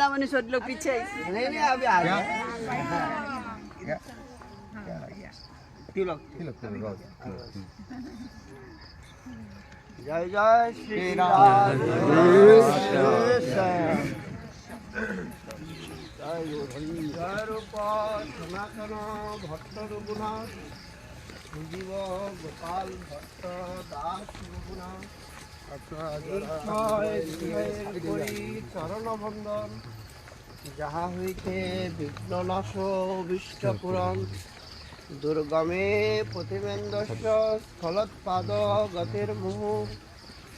बोला मैंने सोच लो पीछे नहीं नहीं अभी आ गया तिलक जय जय श्री राम जय रूप सनातन भट्ट रघुनाथ जीव गोपाल भट्ट दास रघुनाथ चरण बंदन जहाँ हईते विघ्ननाश विष्ट पुराण दुर्गमे प्रतिमेन्द्रस्य स्थलोत्पाद गतिर्मुह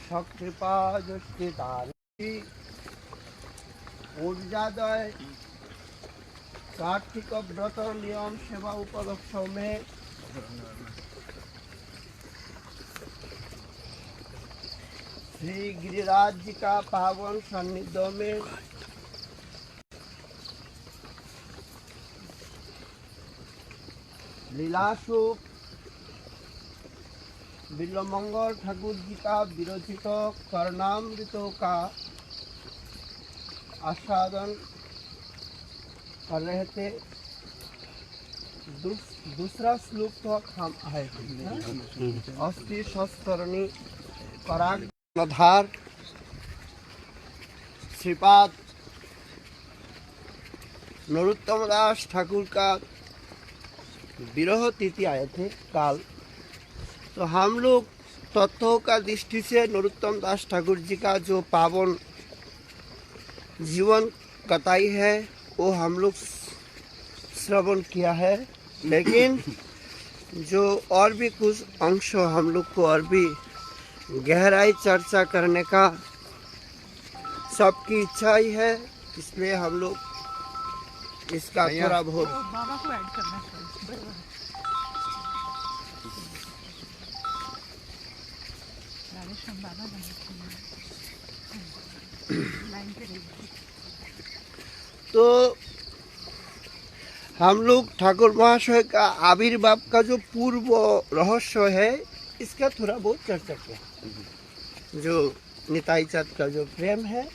सकृपा जुष्टितानि ऊर्जादय कार्तिक व्रत नियम सेवा उपलक्ष में श्री गिरिराज जी का पावन सान्निध्य में लीलाशुक बिल्वमंगल ठाकुर जी का विरचित कर्णामृतों का आस्वादन कर रहे थे। दूसरा श्लोक तक हम आए थे। अस्थि शस्त्रणी परागधार श्रीपाद नरोत्तम दास ठाकुर का विरह तिथि आए थे काल। तो हम लोग तत्वों का दृष्टि से नरोत्तम दास ठाकुर जी का जो पावन जीवन कटाई है वो हम लोग श्रवण किया है, लेकिन जो और भी कुछ अंश हम लोग को और भी गहराई चर्चा करने का सबकी इच्छा ही है, इसलिए हम लोग इसका थोड़ा बहुत बाबा को ऐड करना चाहिए। बाबा लाइन पे रहिए। तो हम लोग ठाकुर महाशय का आविर्भाव का जो पूर्व रहस्य है इसका थोड़ा बहुत चर्चा किया। जो निताई चाँद का जो प्रेम है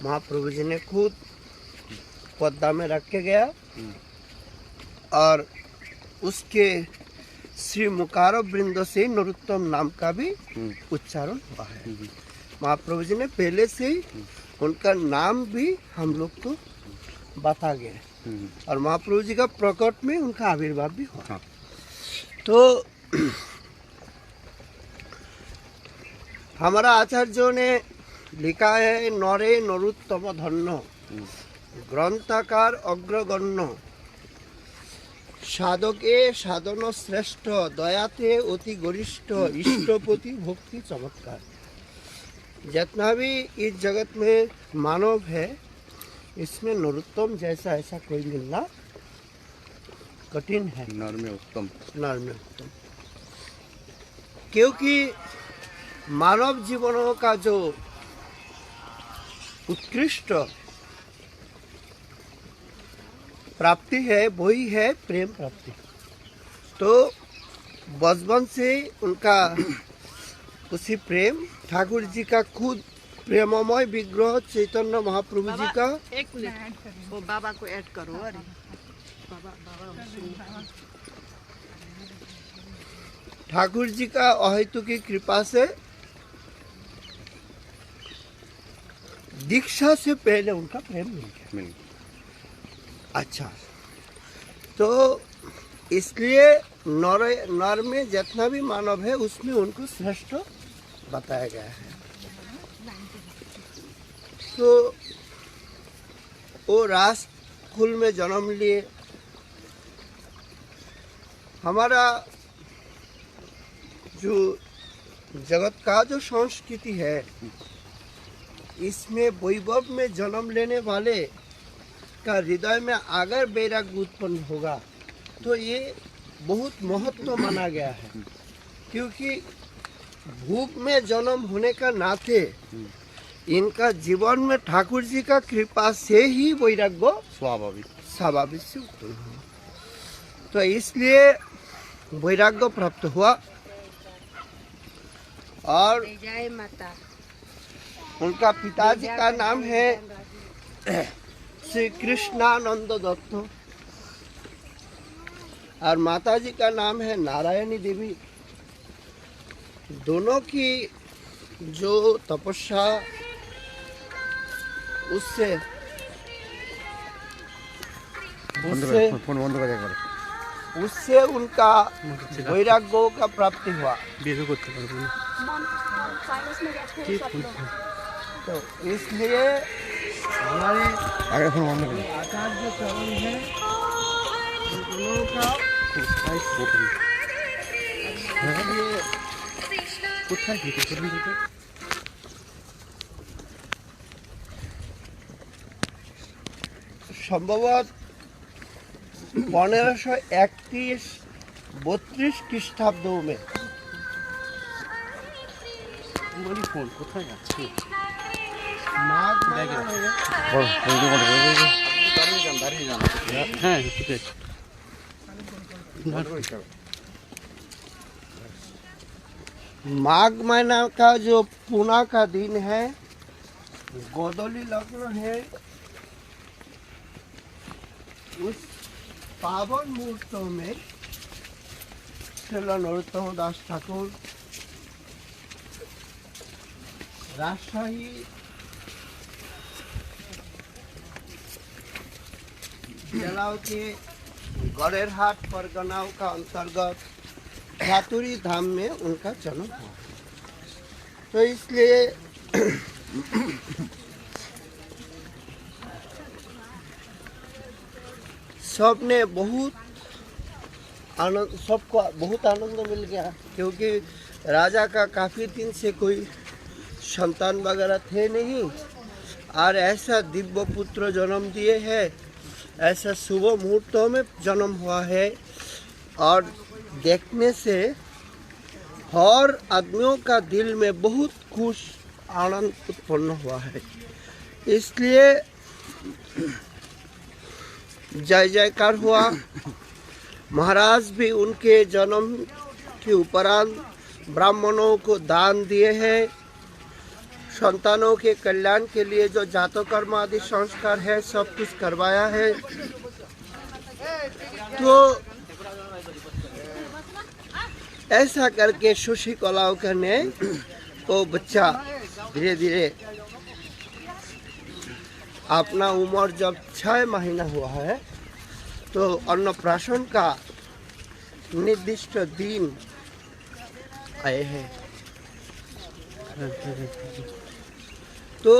महाप्रभु जी ने खुद पद्मा में रख के गया और उसके श्री मुकारब वृंद से नरोत्तम नाम का भी उच्चारण हुआ है। महाप्रभु जी ने पहले से ही उनका नाम भी हम लोग को बता गया और महाप्रभु जी का प्रकट में उनका आविर्भाव भी हुआ। तो हमारा आचार्यों ने लिखा है नरे नरोत्तम धन्य ग्रंथकार अग्रगण्य साधके साधन श्रेष्ठ दयाते अति गरिष्ठ इष्टपति भक्ति चमत्कार। जितना भी इस जगत में मानव है इसमें नरोत्तम जैसा ऐसा कोई मिलना कठिन है। नर में उत्तम क्योंकि मानव जीवनों का जो उत्कृष्ट प्राप्ति है वही है प्रेम प्राप्ति। तो बचपन से उनका उसी प्रेम ठाकुर जी का खुद प्रेममय विग्रह चैतन्य महाप्रभु जी का एक मिनट वो बाबा को ऐड करो। अरे बाबा ठाकुर जी का अहेतु की कृपा से दीक्षा से पहले उनका प्रेम मिल गया। अच्छा, तो इसलिए नर में जितना भी मानव है उसमें उनको श्रेष्ठ बताया गया है। तो वो रास कुल में जन्म लिए। हमारा जो जगत का जो संस्कृति है इसमें वैभव में जन्म लेने वाले का हृदय में अगर वैराग्य उत्पन्न होगा तो ये बहुत महत्व माना गया है, क्योंकि भूप में जन्म होने का नाते इनका जीवन में ठाकुर जी का कृपा से ही वैराग्य स्वाभाविक से उत्पन्न हुआ। तो इसलिए वैराग्य प्राप्त हुआ और जय माता। उनका पिताजी का नाम है श्री कृष्णानंद दत्त और माता जी का नाम है नारायणी देवी। दोनों की जो तपस्या उससे उससे उनका वैराग्य का प्राप्ति हुआ। तो इसलिए हमारे आचार्य चरण है दोनों का संभवत 1531-32 খ্রিস্টাব্দ में माघ महीना का जो पूना का दिन है, गोदली लग्न है, उस पावन मुहूर्तों में श्रील नरोत्तम दास ठाकुर राजशाही जिला के गड़ेरहाट परगनाओं का अंतर्गत ख्यातुरी धाम में उनका जन्म हुआ। तो इसलिए सबने बहुत आनंद, सबको बहुत आनंद मिल गया, क्योंकि राजा का काफ़ी दिन से कोई संतान वगैरह थे नहीं और ऐसा दिव्य पुत्र जन्म दिए है, ऐसा शुभ मुहूर्तों में जन्म हुआ है और देखने से हर आदमियों का दिल में बहुत खुश आनंद उत्पन्न हुआ है। इसलिए जय जयकार हुआ। महाराज भी उनके जन्म के उपरांत ब्राह्मणों को दान दिए हैं। संतानों के कल्याण के लिए जो जातकर्म आदि संस्कार है सब कुछ करवाया है। तो ऐसा करके सुशी कलावकर ने वो बच्चा धीरे धीरे अपना उम्र जब 6 महीना हुआ है तो अन्नप्राशन का निर्दिष्ट दिन आए हैं। तो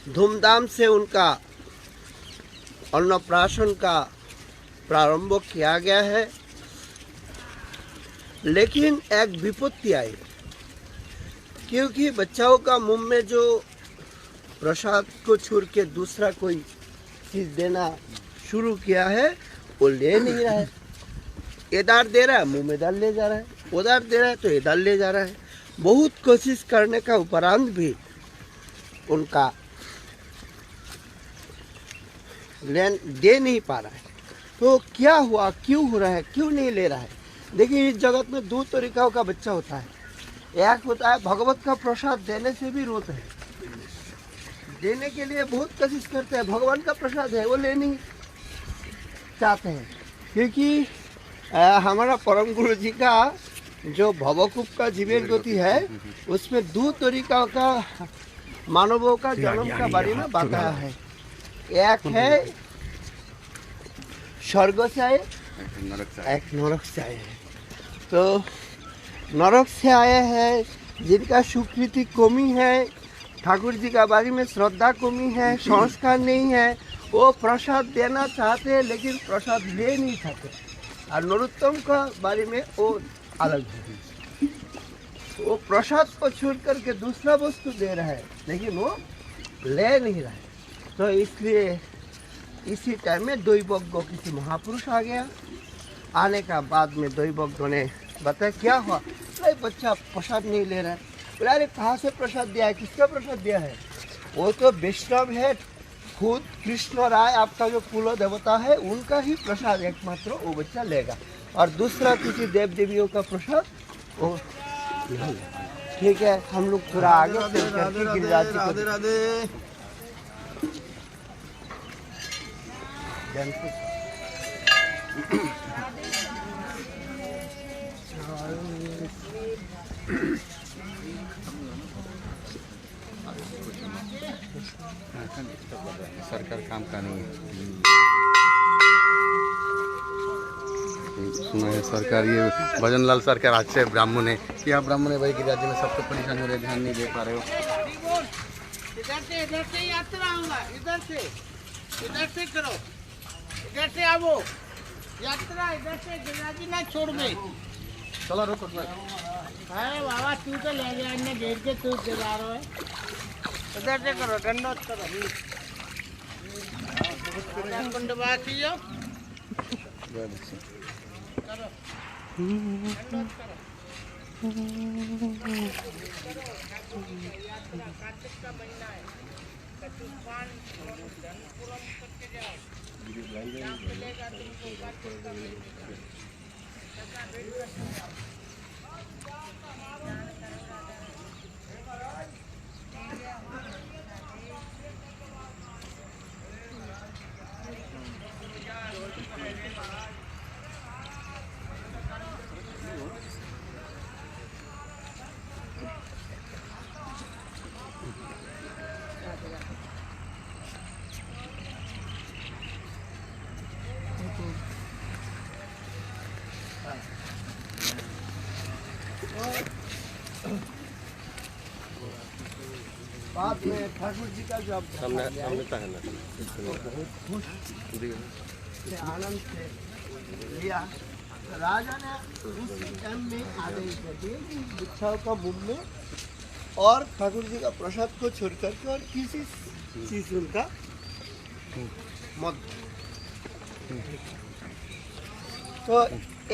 धूमधाम से उनका अन्नप्राशन का प्रारंभ किया गया है। लेकिन एक विपत्ति आई, क्योंकि बच्चाओं का मुंह में जो प्रसाद को छोड़ के दूसरा कोई चीज देना शुरू किया है वो ले नहीं रहा है। इधर दे रहा है मुंह में डाल ले जा रहा है, उधर दे रहा है तो इधर ले जा रहा है। बहुत कोशिश करने का उपरांत भी उनका दे नहीं पा रहा है। तो क्या हुआ, क्यों हो रहा है, क्यों नहीं ले रहा है? देखिए, इस जगत में 2 तरीकों का बच्चा होता है। एक होता है भगवत का प्रसाद देने से भी रोते हैं, देने के लिए बहुत कोशिश करते हैं, भगवान का प्रसाद है वो ले नहीं चाहते हैं। क्योंकि हमारा परम गुरु जी का जो भवकूप का जीवन गति है उसमें 2 तरीका का मानवों का जन्म का बारे में बताया है। एक है स्वर्ग से आए, एक नरक से आए हैं। तो नरक से आए हैं जिनका स्वीकृति कमी है, ठाकुर जी का बारे में श्रद्धा कमी है, संस्कार नहीं है, वो प्रसाद देना चाहते हैं लेकिन प्रसाद ले नहीं चाहते। और नरोत्तम का बारे में वो अलग है, वो प्रसाद को छोड़ करके दूसरा वस्तु दे रहा है लेकिन वो ले नहीं रहा है। तो इसलिए इसी टाइम में दैवज्ञ किसी महापुरुष आ गया। आने का बाद में दैवज्ञ ने बताया क्या हुआ, अरे बच्चा प्रसाद नहीं ले रहा है। बोला अरे कहाँ से प्रसाद दिया है, किसका प्रसाद दिया है? वो तो वैष्णव है, खुद कृष्ण राय आपका जो कुल देवता है उनका ही प्रसाद एकमात्र वो बच्चा लेगा, और दूसरा किसी देव देवियों का प्रसाद वो नहीं। ठीक है, हम लोग थोड़ा आगे गिरिराज जी को ध्यान से सरकार काम का नहीं है। सुना है सरकार ये भजनलाल सरकार आज से ब्राह्मण है, क्या ब्राह्मण है भाई कि राज्य में सबको परेशान हो रहे, ध्यान नहीं दे पा रहे हो। इधर से यात्रा होगा, इधर से करो, इधर से आओ यात्रा, इधर से गिरिराजी ना छोड़ दे। चलो रोको अरे बाबा तू तो ले जा, इन्हें घेर के तू चला रहा है। इधर से करो, दंडोत करो, कुंडवासी हो करो, दंडोत करो। कार्तिक का महीना है, तूफान धनपुरम करके जाओ, क्या मिलेगा तुमको कार्तिक का महीने में। बाद में ठाकुर जी का जब सामने है ना खुश से आनंद से लिया, राजा ने उसी टाइम में आदेश दे दिए कि भिक्षाओं का मुंह में और ठाकुर जी का प्रसाद को छोड़ करके और किसी चीज उनका मत। तो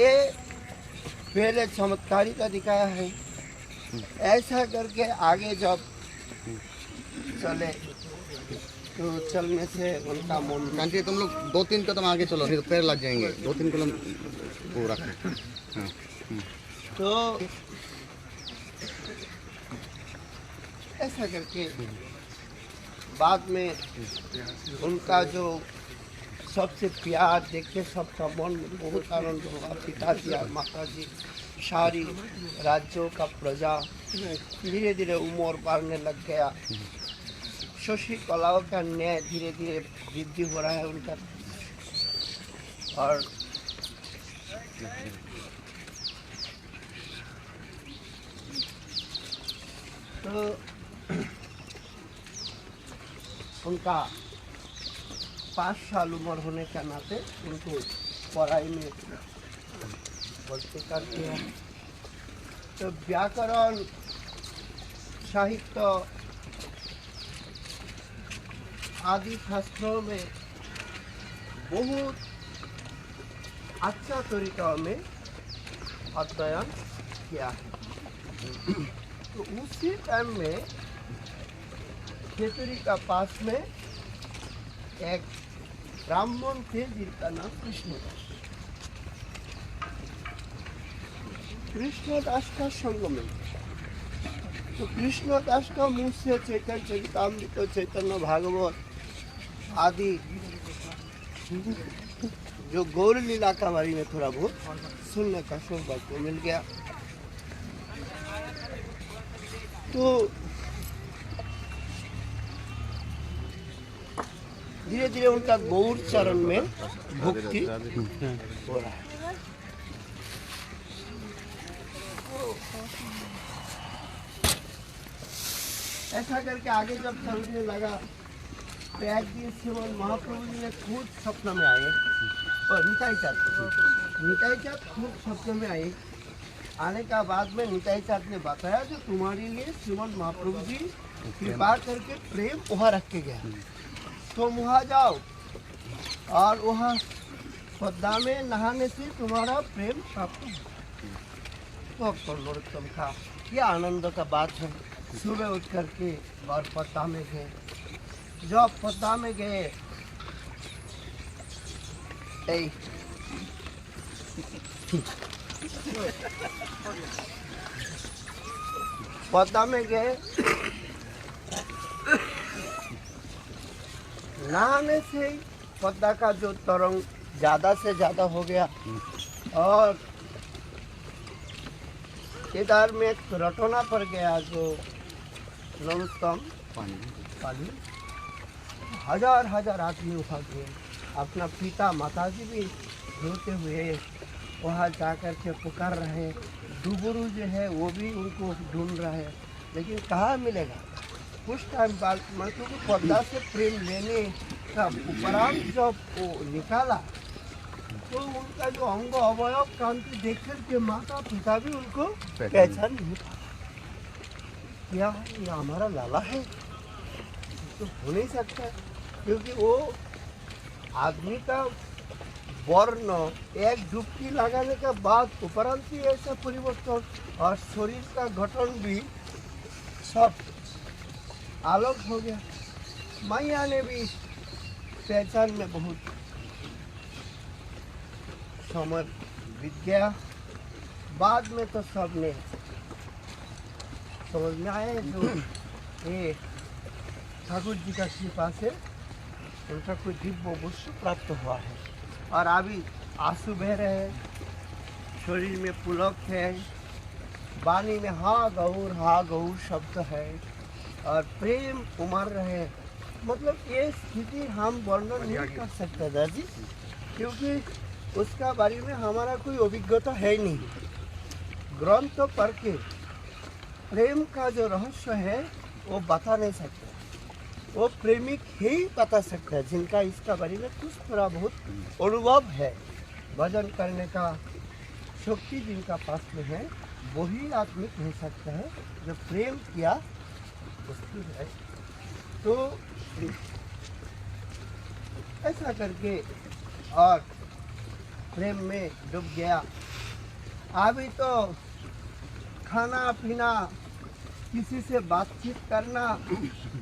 ये पहले चमत्कारिता दिखाया है। ऐसा करके आगे जब चले तो चलने से उनका मन कांची तुम लोग 2-3 कदम आगे चलो, नहीं तो पैर लग जाएंगे। 2-3 कदम वो रखें। हाँ। तो ऐसा करके बाद में उनका जो सबसे प्यार देख के सबका मन में बहुत आनंद हुआ। पिताजी और माताजी सारी राज्यों का प्रजा धीरे धीरे उम्र बढ़ने लग गया। शशि कलाओं का न्याय धीरे धीरे वृद्धि हो रहा है उनका। और तो उनका 5 साल उम्र होने के नाते उनको पढ़ाई में बढ़ते करते हैं। तो व्याकरण साहित्य आदि शास्त्रों में बहुत अच्छा तरीका में अध्ययन किया है। तो उसी टाइम में खेतरी का पास में एक ब्राह्मण थे जिनका नाम कृष्णदास। कृष्णदास का संग में तो कृष्णदास का मुँह से चैतन्य चरितामृत, चैतन्य भागवत आदि जो गौर लीला का बारे में थोड़ा बहुत सुनने का सौभाग्य मिल गया। तो धीरे धीरे उनका गौर चरण में भक्ति हो रहा है। ऐसा करके आगे जब चलने लगा तो एक दिन श्रीमन महाप्रभु जी ने खुद सपना में आए और निताई चाँद खुद सपने में आए। आने का बाद में निताई चाँद ने बताया जो तुम्हारे लिए श्रीमन महाप्रभु जी कृपा करके प्रेम वहाँ रख के गया, तुम वहाँ जाओ और वहाँ पद्मा में नहाने से तुम्हारा प्रेम प्राप्त हो। तो नरोत्तम का यह आनंद का बात है। सुबह उठ करके और पद्मा में गए। जब पद्मा में गए पद्मा में गए, नहाने से पद्मा का जो तरंग ज़्यादा से ज़्यादा हो गया, और इधर में एक रटोना पड़ गया जो नमस्तम पानी, हजार हजार आदमी उठा के अपना पिता माताजी भी ढूंढते हुए वहाँ जाकर के पुकार रहे, डुबुरु जो है वो भी उनको ढूंढ रहा है, लेकिन कहाँ मिलेगा। कुछ टाइम बाद मतलब पद्मा से प्रेम लेने का उपरांत जब वो निकाला तो उनका जो अंग अवयव क्रांति देख कर के माता पिता भी उनको पहचान नहीं पा, क्या ये हमारा लाला है, तो हो नहीं सकता, क्योंकि वो आदमी का वर्ण एक डुबकी लगाने के बाद उपरांत ही ऐसा परिवर्तन, और शरीर का गठन भी सब अलग हो गया। मैया ने भी पहचान में बहुत समय बीत गया, बाद में तो सबने समझ में आया जो ये ठाकुर जी का कृपा से उनका कोई दिव्य वस्तु प्राप्त हुआ है, और अभी आंसू बह रहे हैं, शरीर में पुलक है, वाणी में हा गौर शब्द है, और प्रेम उमड़ रहे, मतलब ये स्थिति हम वर्णन नहीं कर सकते दादी, क्योंकि उसका बारे में हमारा कोई अभिज्ञता है नहीं। ग्रंथ पढ़ के प्रेम का जो रहस्य है वो बता नहीं सकते, वो प्रेमिक ही बता सकते हैं, जिनका इसका बारे में कुछ थोड़ा बहुत अनुभव है, भजन करने का शक्ति जिनका पास में है, वही आदमी कह सकता है जो प्रेम किया उसकी है। तो ऐसा करके और प्रेम में डूब गया। अभी तो खाना पीना, किसी से बातचीत करना,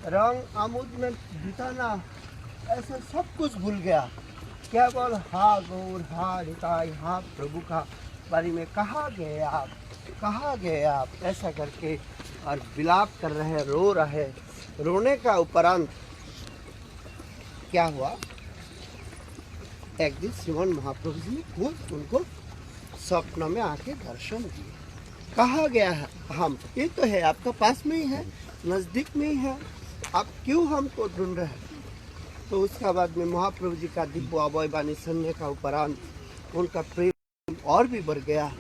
रंग आमुद में बिताना, ऐसा सब कुछ भूल गया, केवल हा गौर हा निताई हा प्रभु का बारे में कहाँ गए आप, ऐसा करके और विलाप कर रहे, रो रहे। रोने का उपरांत क्या हुआ, एक दिन श्रीमान महाप्रभु जी ने खुद उनको स्वप्न में आके दर्शन दिए। कहा गया है हम, ये तो है आपका पास में ही है, नज़दीक में ही है, आप क्यों हमको ढूंढ रहे हैं। तो उसका बाद में महाप्रभु जी का दिव्य अवय वाणी सुनने का उपरांत उनका प्रेम और भी बढ़ गया,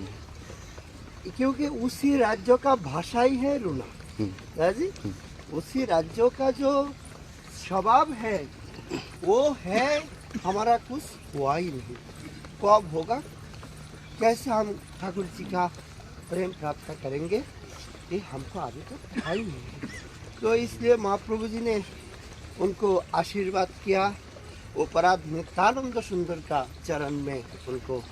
क्योंकि उसी राज्य का भाषा ही है रोना जी, उसी राज्यों का जो स्वभाव है वो है, हमारा कुछ हुआ ही नहीं, कब होगा, कैसे हम ठाकुर जी का प्रेम प्राप्त करेंगे, ये हमको अभी तक पता ही नहीं। तो इसलिए महाप्रभु जी ने उनको आशीर्वाद किया, उपराध नित्यानंद सुंदर का चरण में उनको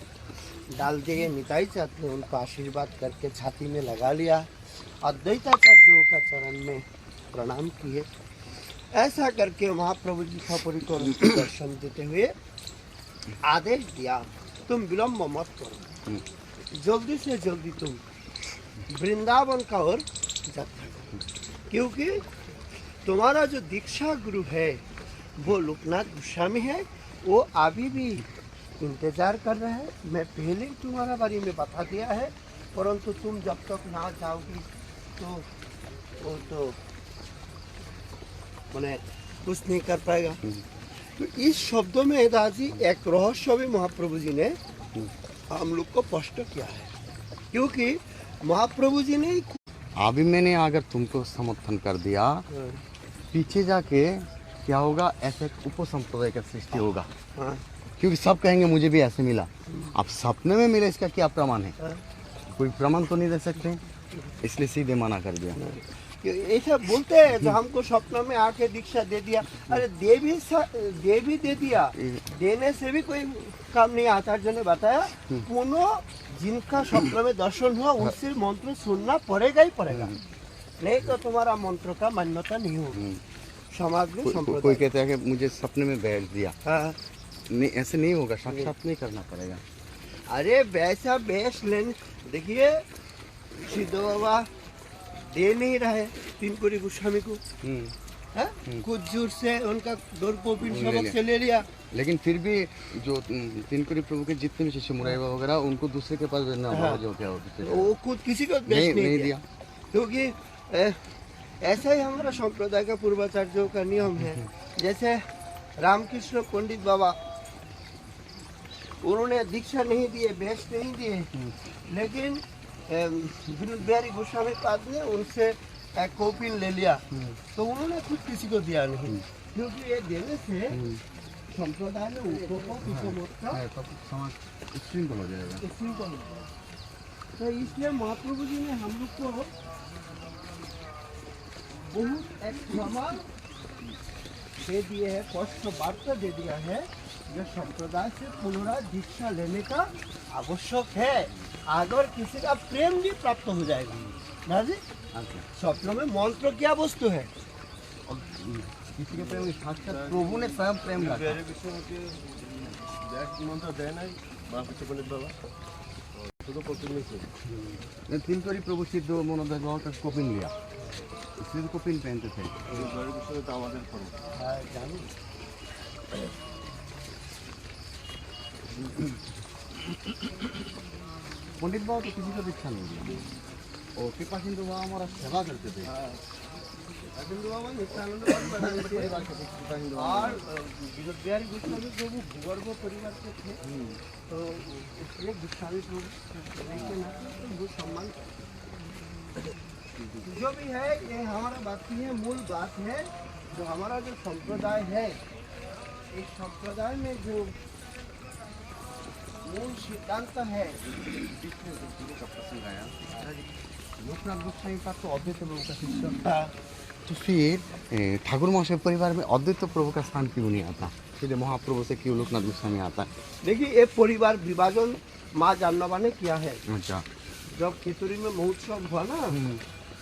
डाल दिए, निताई चाँद ने उनको आशीर्वाद करके छाती में लगा लिया, अद्वैताचार्यों का चरण में प्रणाम किए। ऐसा करके महाप्रभु जी का परिकर दर्शन देते हुए आदेश दिया, तुम विलम्ब मत करो, जल्दी से जल्दी तुम वृंदावन का ओर यात्रा करो, क्योंकि तुम्हारा जो दीक्षा गुरु है वो लोकनाथ गोस्वामी है, वो अभी भी इंतजार कर रहे हैं। मैं पहले ही तुम्हारा बारे में बता दिया है, परंतु तुम जब तक ना जाओगी तो वो तो मैंने कुछ नहीं कर पाएगा। तो इस शब्दों में दादी एक रहस्य भी महाप्रभु जी ने हम लोग को स्पष्ट किया है, क्योंकि महाप्रभु जी ने अभी मैंने अगर तुमको समर्थन कर दिया, पीछे जाके क्या होगा, ऐसे उपसंप्रदाय का सृष्टि होगा, क्योंकि सब कहेंगे मुझे भी ऐसे मिला। अब सपने में मिले इसका क्या प्रमाण है, कोई प्रमाण तो नहीं दे सकते, इसलिए सीधे मना कर दिया। ऐसा बोलते हैं तो हमको स्वप्न में आके दीक्षा दे दिया, अरे दे भी दे दिया, देने से भी कोई काम नहीं। आचार्य ने बताया पुनः जिनका स्वप्न में दर्शन हुआ उनसे मंत्र सुनना पड़ेगा ही पड़ेगा, नहीं तो तुम्हारा मंत्र का मान्यता नहीं होगी समाज में। कोई कहता है कि मुझे सपने में बैठ दिया, नहीं ऐसे नहीं होगा, साक्षात नहीं करना पड़ेगा। अरे वैसा बेस लेने, देखिए सिद्धो बाबा दे नहीं रहे तीन कोरी गोस्वामी को, है कुछ जोर से उनका दौर पोपिन ले सबक लिया। से ले लिया। लेकिन फिर भी जो तिनकुरी प्रभु के जितने भी शिष्य मुरारी बाबा वगैरह उनको दूसरे के पास भेजना होगा जो क्या होता है वो खुद किसी को नहीं बेच नहीं नहीं दिया दिया, क्योंकि ऐसा ही हमारा संप्रदाय का पूर्वाचार्यों का नियम है। जैसे रामकृष्ण पंडित बाबा, उन्होंने दीक्षा नहीं दिए, बेच नहीं दिए, लेकिन विनोद बिहारी गोस्वामी पाद ने उनसे एक कॉपी ले लिया, तो उन्होंने खुद किसी को दिया नहीं, क्योंकि ये देने से संप्रदाय में ऊपर को पीछे मोड़ता तब समाज श्रृंखल हो जाएगा। तो इसलिए महाप्रभु जी ने हम लोग को बहुत एक सवाल दे दिए है, स्पष्ट वार्ता दे दिया है, जो संप्रदाय से पुनराय दीक्षा लेने का आवश्यक है, अगर किसी का प्रेम भी प्राप्त हो जाएगा ना जी। अच्छा स्वप्न में मंत्र क्या वस्तु है? और किसी के प्रेम साक्षात प्रभु ने स्वयं प्रेम रखा तिनकुरी प्रभु सिद्ध मनोदय बाबा का कोपिन लिया, सिद्ध कोपिन पहनते थे। हाँ, जानू। पंडित बाबा तो किसी को दीक्षा नहीं दिया, और कृपा सिंधु बाबा हमारा सेवा करते थे। अरविंद बाबा, नित्यानंद बाबा और विनोद बिहारी गोस्वामी प्रभु भूगर्भ परिवार के थे, तो इसलिए गोस्वामी प्रभु के नाते तो बहुत सम्मान जो भी है, ये हमारा बात की है, मूल बात है, जो हमारा जो संप्रदाय है, इस संप्रदाय में जो मूल सिद्धांत है, लोकनाथ गोस्वामी का तो अद्वैत प्रभु का शिष्य, तो फिर ठाकुर महाशय परिवार में अद्वैत प्रभु का स्थान क्यों नहीं आता? सीधे महाप्रभु से क्यों लोकनाथ गोस्वामी आता है? देखिए ये परिवार विभाजन माँ जानवा ने किया है। अच्छा जब खिचड़ी में महोत्सव हुआ ना,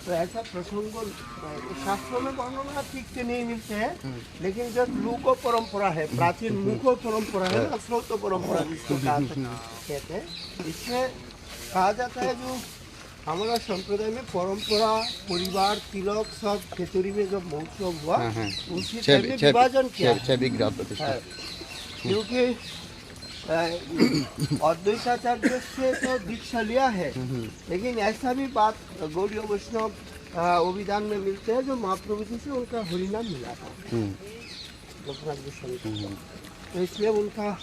तो ऐसा प्रसंग शास्त्रों में वर्णना ठीक से नहीं मिलते हैं, लेकिन जो लोक परंपरा है, प्राचीन मुख परंपरा है ना, स्रोत परंपरा जिसको कहते हैं, इसमें कहा जाता है जो हमारा संप्रदाय में परंपरा, परिवार, तिलक सब खिचड़ी में जब महोत्सव हुआ, उसी टाइम में विभाजन किया है। क्योंकि अद्वैताचार्य से तो दीक्षा लिया है, लेकिन ऐसा भी बात गौड़ीय वैष्णव अभिधान में मिलते हैं, जो महाप्रभु जी से उनका हरिनाम मिला था लोकनाथ गोस्वामी को, तो इसलिए उनका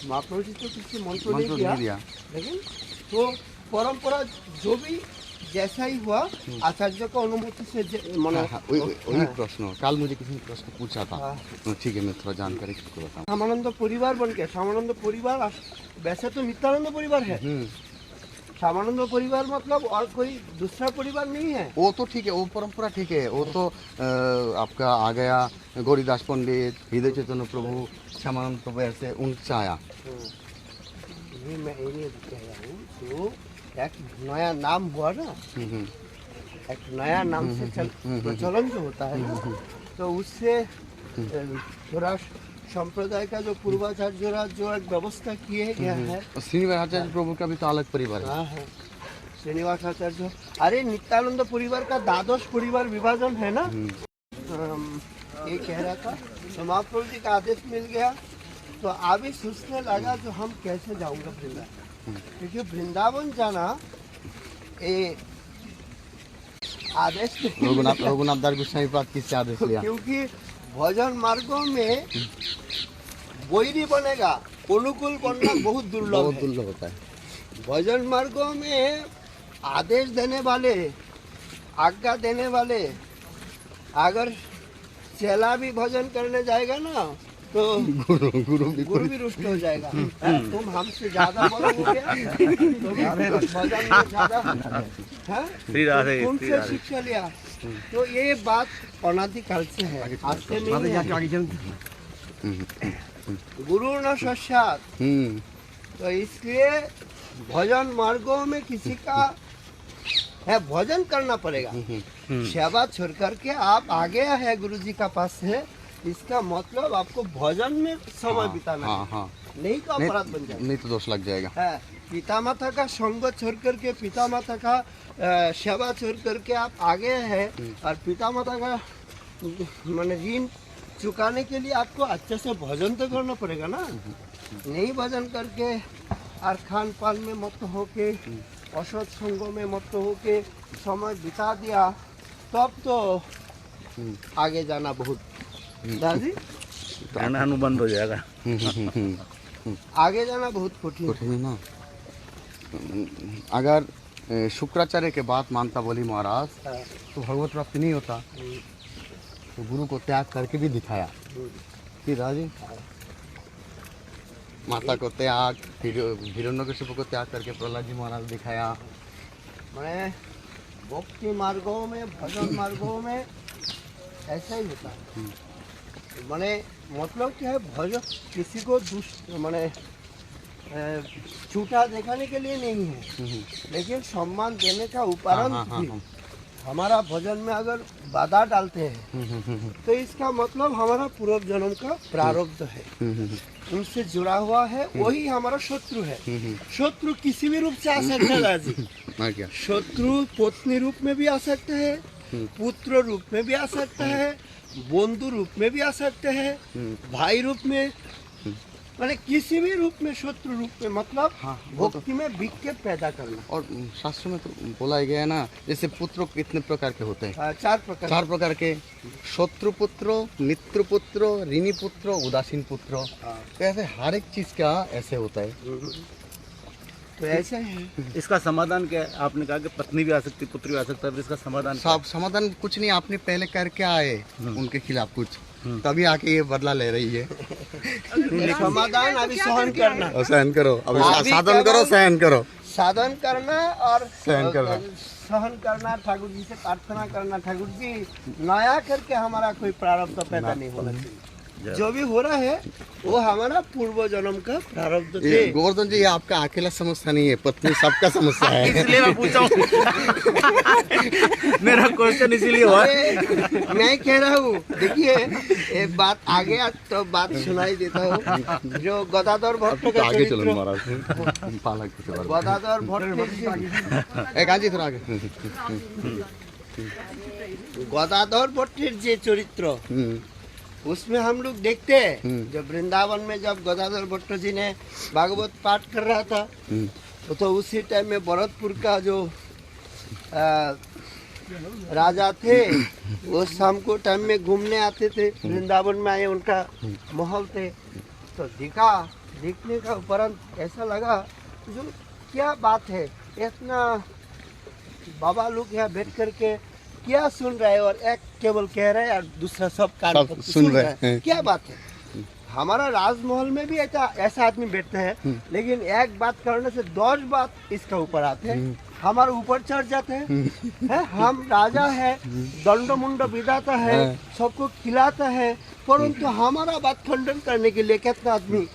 महाप्रभु जी तो किसी मंत्र नहीं किया, लेकिन तो परंपरा जो भी जैसा ही हुआ, आचार्य का अनुमति से मना। वही प्रश्न कल मुझे किसी ने प्रश्न पूछा था, ठीक है मैं थोड़ा जानकारी आपको बताऊं। श्यामानंद परिवार बन गया। श्यामानंद परिवार वैसे तो नित्यानंद परिवार है, श्यामानंद परिवार मतलब और कोई दूसरा परिवार नहीं है। वो तो ठीक है, वो परंपरा ठीक है, वो तो आपका आ गया गौरीदास पंडित, हृदय चैतन्य प्रभु, श्यामानंद प्रभु ऐसे उनसे आया। ये मैं ये कह रहा हूँ, तो एक नया नाम हुआ ना, एक नया नाम से प्रचलन जो होता है ना, तो उससे थोड़ा संप्रदाय का जो पूर्वाचार्य जो एक व्यवस्था किए गया है। श्रीनिवासाचार्य प्रभु का भी तो अलग परिवार है। हाँ, श्रीनिवासाचार्य, अरे नित्यानंद परिवार का द्वादश परिवार विभाजन है ना, ये कह रहा था, तो महाप्रभु जी का आदेश मिल गया, तो अभी सोचने लगा जो हम कैसे जाऊंगा वृंदावन, क्योंकि वृंदावन जाना ये आदेश रघुनाथ दास गोस्वामी पाद किससे आदेश लिया? क्योंकि भजन मार्गों में वैरी बनेगा, अनुकूल बनना बहुत दुर्लभ होता है। भजन मार्गों में आदेश देने वाले, आज्ञा देने वाले, अगर चेला भी भजन करने जाएगा ना, तो गुरु भी रुष्ट हो जाएगा। तुम हमसे ज्यादा बड़े हो गया, भजन में ज्यादा तुमसे शिक्षा लिया, तो ये बात अनादिकाल से है, आज से नहीं है। गुरु न सश्चात, तो इसलिए भजन मार्गों में किसी का है भजन करना पड़ेगा। सेवा छोड़ करके आप आ गया है गुरु जी का पास है, इसका मतलब आपको भजन में समय बिताना है, नहीं तो अपराध बन जाएगा, नहीं तो दोष लग जाएगा। है पिता माता का संग छोड़ करके, पिता माता का सेवा छोड़ करके आप आ गए हैं, और पिता माता का मैंने ऋण चुकाने के लिए आपको अच्छे से भोजन तो करना पड़ेगा ना। नहीं भोजन करके और खान पान में मत होके असत संगों में मत होके समय बिता दिया तब तो आगे जाना बहुत दादी खाना अनुबंध हो जाएगा। आगे जाना बहुत कठिन कठिन है ना। अगर शुक्राचार्य के बात मानता बोली महाराज है। तो भगवत प्राप्ति नहीं होता। तो गुरु को त्याग करके भी दिखाया कि राजी माता को त्याग, फिर हिरण्यकशिपु को त्याग करके प्रहलाद जी महाराज दिखाया। मैं भक्ति मार्गों में भजन मार्गों में ऐसा ही होता है। मैंने मतलब क्या है, भजन किसी को दुष्ट मैंने झूठा दिखाने के लिए नहीं है, लेकिन सम्मान देने का उपरांत भी हमारा भजन में अगर बाधा डालते हैं तो इसका मतलब हमारा पूर्व जन्म का प्रारब्ध है, उनसे जुड़ा हुआ है, वही हमारा शत्रु है। शत्रु किसी भी रूप से आ सकता है राजी। शत्रु पत्नी रूप में भी आ सकता है, पुत्र रूप में भी आ सकता है, बंधु रूप में भी आ सकते हैं, भाई रूप में, मैंने किसी भी रूप में, शत्रु रूप में, मतलब भक्ति में विक्षेप पैदा करना। और शास्त्र में तो बोला ही गया है ना, जैसे पुत्र कितने प्रकार के होते हैं? चार प्रकार के। शत्रु पुत्र, मित्र पुत्र, ऋणी पुत्र, उदासीन पुत्र। तो ऐसे हर एक चीज का ऐसे होता है। तो ऐसा है। इसका समाधान क्या है? आपने कहा कि पत्नी भी आ सकती, पुत्र भी आ सकता है, तो इसका समाधान क्या है? समाधान कुछ नहीं, आपने पहले करके आए उनके खिलाफ कुछ, तभी आके ये बदला ले रही है। समाधान अभी सहन करना, और सहन करो, अभी अभी साधन करो, सहन करो, साधन करना और सहन करना, सहन करना, ठाकुर जी से प्रार्थना करना, ठाकुर जी नया करके हमारा कोई प्रारब्ध पैदा नहीं होना चाहिए। जो भी हो रहा है वो हमारा पूर्व जन्म का प्रारब्ध थे। गोवर्धन जी, ये आपका अकेला समस्या नहीं है, पत्नी सबका समस्या है। इसलिए मैं पूछा हूँ। मेरा क्वेश्चन इसीलिए हुआ। मैं कह रहा हूँ, देखिए एक बात आगे तो बात सुनाई देता हूँ। जो गदाधर भट्ट का आगे चलो चरित्र, महाराज, पालक गदाधर भट्ट एक आजी थोड़ा आगे। गदाधर भट्टेर जे चरित्र, उसमें हम लोग देखते हैं जब वृंदावन में जब गदाधर भट्ट जी ने भागवत पाठ कर रहा था, तो उसी टाइम में भरतपुर का जो राजा थे वो शाम को टाइम में घूमने आते थे, वृंदावन में आए, उनका महल थे। तो देखने का उपरांत ऐसा लगा जो क्या बात है, इतना बाबा लोग यहाँ बैठ करके क्या सुन रहे हैं, और एक केवल कह रहे हैं और दूसरा सब कान सुन रहे हैं। क्या बात है? हमारा राजमहल में भी ऐसा आदमी बैठते हैं, लेकिन एक बात करने से 10 बात इसका ऊपर आते हैं, हमारे ऊपर चढ़ जाते हैं। हम राजा है, दंड मुंड विधाता है, सबको खिलाता है, परंतु हमारा बात खंडन करने के लिए कितना आदमी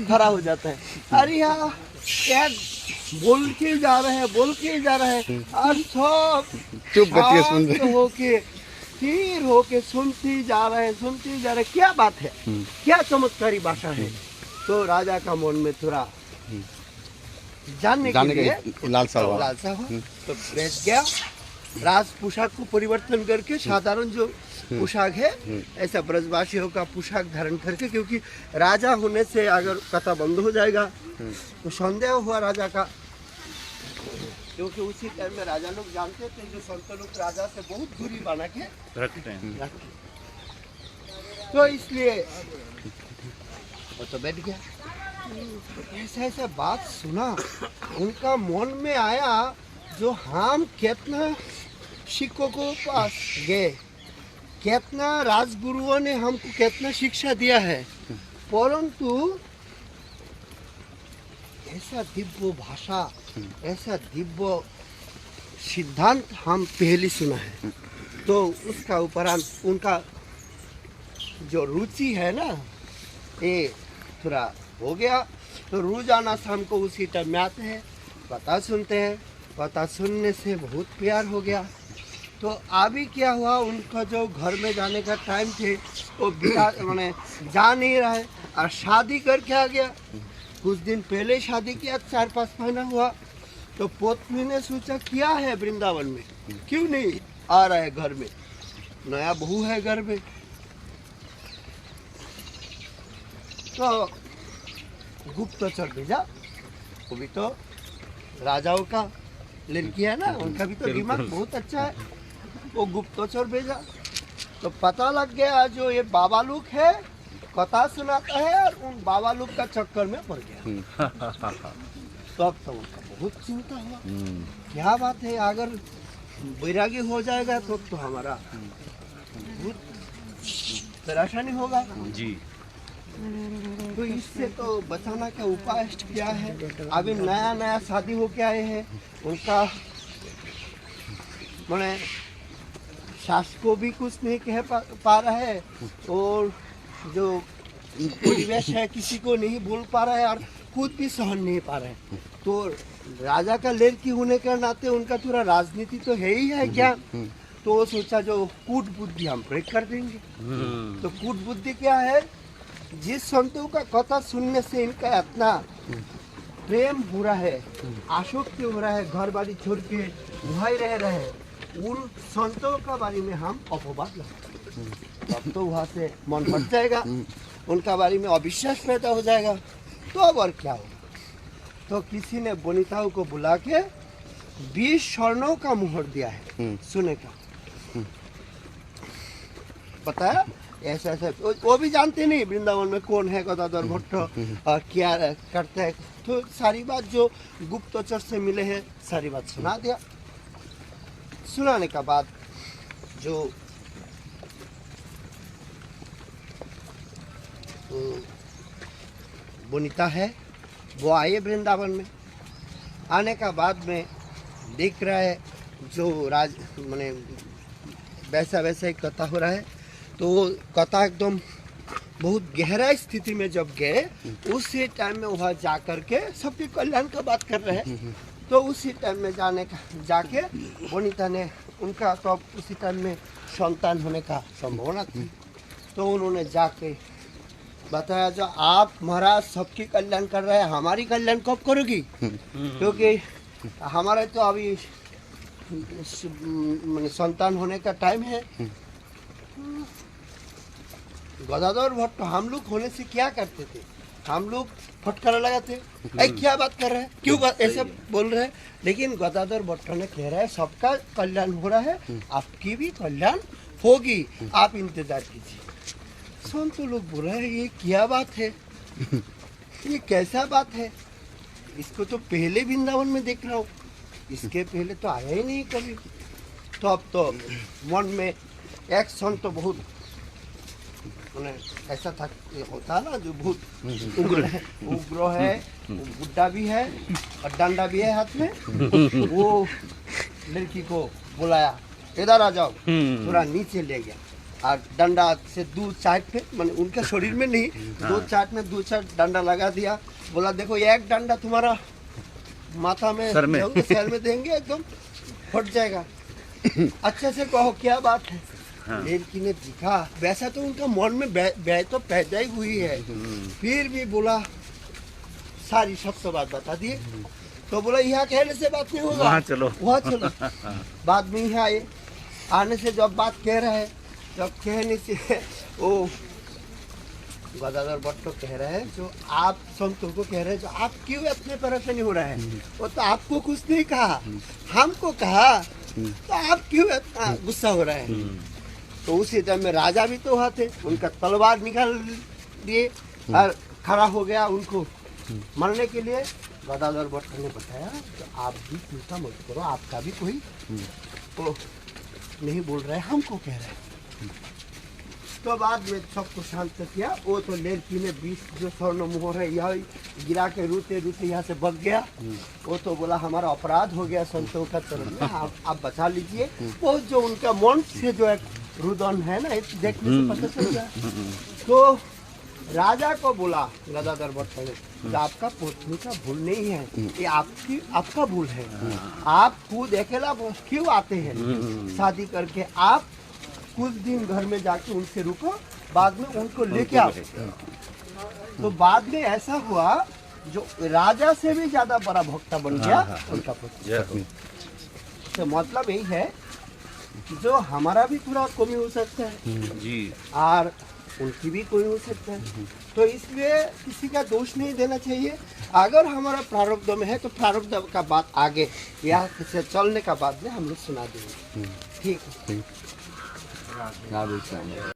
खड़ा हो जाता है। अरे यहाँ एक बोल के जा रहे हैं और सब चुप बच्चे सुन रहे होके स्थिर होके सुनते जा रहे हैं। क्या बात है, क्या चमत्कारी भाषा है। तो राजा का मन में थोड़ा जानने के लिए लालसा हुआ। तो बैठ गया, राज पोशाक को परिवर्तन करके साधारण जो पोशाक है ऐसा ब्रजवासियों का पोशाक धारण करके, क्योंकि राजा होने से अगर कथा बंद हो जाएगा तो संदेह हुआ राजा का, क्योंकि उसी टाइम में राजा लोग जानते थे जो संत लोग राजा से बहुत दूरी बना के रखते हैं। तो इसलिए वो तो बैठ गया। ऐसा बात सुना, उनका मन में आया जो हम कितना शिक्षकों को पास गए, कितना राजगुरुओं ने हमको कितना शिक्षा दिया है, परंतु ऐसा दिव्य भाषा, ऐसा दिव्य सिद्धांत हम पहले सुना है। तो उसका उपरांत उनका जो रुचि है ना, ये थोड़ा हो गया। तो रोजाना शाम को उसी टाइम में आते हैं, कथा सुनते हैं, कथा सुनने से बहुत प्यार हो गया। तो अभी क्या हुआ, उनका जो घर में जाने का टाइम थे वो मैंने जा नहीं रहा है, और शादी करके आ गया। कुछ दिन पहले शादी किया, 4-5 महीना हुआ। तो पत्नी ने सोचा क्या है वृंदावन में, क्यों नहीं आ रहा है घर में। नया बहू है घर में, तो गुप्तचर भेजा। वो भी तो राजाओं का लड़की है ना, उनका भी तो दिमाग बहुत अच्छा है। वो गुप्तचर भेजा तो पता लग गया जो ये बाबा लोग है कथा सुनाता है और उन बाबा लोग का चक्कर में पड़ गया। तब तो उनका बहुत चिंता हुआ, क्या बात है, अगर वैरागी हो जाएगा तो हमारा बहुत परेशानी होगा जी। तो इससे तो बचाना का उपाय क्या है। अभी नया नया शादी होके आए हैं, उनका मैंने सास को भी कुछ नहीं कह पा रहा है और जो परिवेश है किसी को नहीं बोल पा रहा है और खुद भी सहन नहीं पा रहे हैं। तो राजा का लड़की होने के नाते उनका थोड़ा राजनीति तो है ही है क्या। तो वो सोचा जो कूट बुद्धि हम प्रयोग कर देंगे। तो कूट बुद्धि क्या है, जिस संतों का कथा सुनने से इनका इतना प्रेम हो रहा है, आसक्ति हो रहा है, घर बाड़ी छोड़ के वहीं रह रहे हैं, उन संतों का बारे में हम अपवाद लगाएंगे। तब तो वहाँ से मन भट जाएगा, उनका बारे में अविश्वास पैदा हो जाएगा। तो अब और क्या होगा। तो किसी ने वनिताओं को बुला के 20 स्वर्णों का मुहर दिया है सुने का। बताया ऐसा ऐसा, वो भी जानते नहीं वृंदावन में कौन है गदाधर भट्ट और क्या करते हैं। तो सारी बात जो गुप्तचर से मिले हैं सारी बात सुना दिया। सुनाने का बाद जो वनिता है वो आए वृंदावन में। आने का बाद में देख रहा है जो राज माने वैसा वैसा ही कथा हो रहा है। तो वो कथा एकदम बहुत गहरा स्थिति में जब गए उसी टाइम में वहाँ जा कर के सबके कल्याण का बात कर रहे हैं। तो उसी टाइम में जाके वनिता ने उनका तो उसी टाइम में संतान होने का संभावना थी। तो उन्होंने जाके बताया जो आप महाराज सबकी कल्याण कर रहे हैं, हमारी कल्याण कब करोगी, क्योंकि हमारे तो अभी संतान होने का टाइम है। गदाधर भट्ट हम लोग होने से क्या करते थे, हम लोग फटकारा लगाते, क्या बात कर रहे हैं, क्यों बात ऐसे बोल रहे हैं। लेकिन गदाधर भट्ट ने कह रहा है सबका कल्याण हो रहा है, आपकी भी कल्याण होगी, आप इंतजार कीजिए। संत लोग बोल रहे हैं ये क्या बात है, ये कैसा बात है, इसको तो पहले वृंदावन में देख रहा हूँ, इसके पहले तो आया ही नहीं कभी। तो अब तो मन में एक संत तो बहुत ऐसा था, होता ना जो बहुत उग्र है, बुड्ढा भी है और डंडा भी है हाथ में। वो लड़की को बुलाया, इधर आ जाओ, थोड़ा नीचे ले गया और डंडा से 2 चाट पे मैंने उनके शरीर में नहीं 2 चाट में 2 चाट डंडा लगा दिया। बोला देखो एक डंडा तुम्हारा माथा में सर में देंगे एकदम फट जाएगा, अच्छे से कहो क्या बात है। लड़की ने दिखा वैसा तो उनका मन में बैय तो पैदा ही हुई है, फिर भी बोला सारी सत्य बात बता दिए। तो बोला यहाँ कहने से बात नहीं होगा, वहाँ चलो। बाद में यहाँ आए, आने से जब बात कह रहे हैं, जब कहने से वो गदाधर भट्ट कह रहे हैं जो आप संतों को कह रहे हैं जो आप क्यों इतने परेशानी हो रहे हैं, वो तो आपको कुछ नहीं कहा, हमको कहा, तो आप क्यों इतना गुस्सा हो रहे हैं। तो उसी टाइम में राजा भी तो वहाँ थे, उनका तलवार निकाल दिए और खड़ा हो गया उनको मरने के लिए। गदाधर भट्ट ने बताया तो आप भी चिंता मत करो, आपका भी कोई तो नहीं बोल रहे, हमको कह रहे हैं। तो बाद में सबको शांत किया। वो तो लड़की ने 20 जो स्वर्ण मोहर है यह गिरा के रूते रूते यहाँ से बच गया। वो तो बोला हमारा अपराध हो गया संतों का चरण में, आप बचा लीजिए। वो जो उनका मन से जो एक रुदन है ना, देखने से पता चल गया। तो राजा को बोला गदाधर भट्ट ने तो आपका पत्नी का भूल नहीं है, ये आपका भूल है। आप खुद अकेला क्यों आते हैं शादी करके, आप कुछ दिन घर में जाके उनसे रुको, बाद में उनको लेके आओ। तो बाद में ऐसा हुआ जो राजा से भी ज्यादा बड़ा भक्ता बन गया उनका पुत्र। तो मतलब यही है जो हमारा भी थोड़ा कमी हो सकता है जी और उनकी भी कोई हो सकता है। तो इसलिए किसी का दोष नहीं देना चाहिए। अगर हमारा प्रारब्ध में है तो प्रारब्ध का बात आगे यहाँ से चलने का बाद में हम लोग सुना देंगे। ठीक है। राधे श्याम।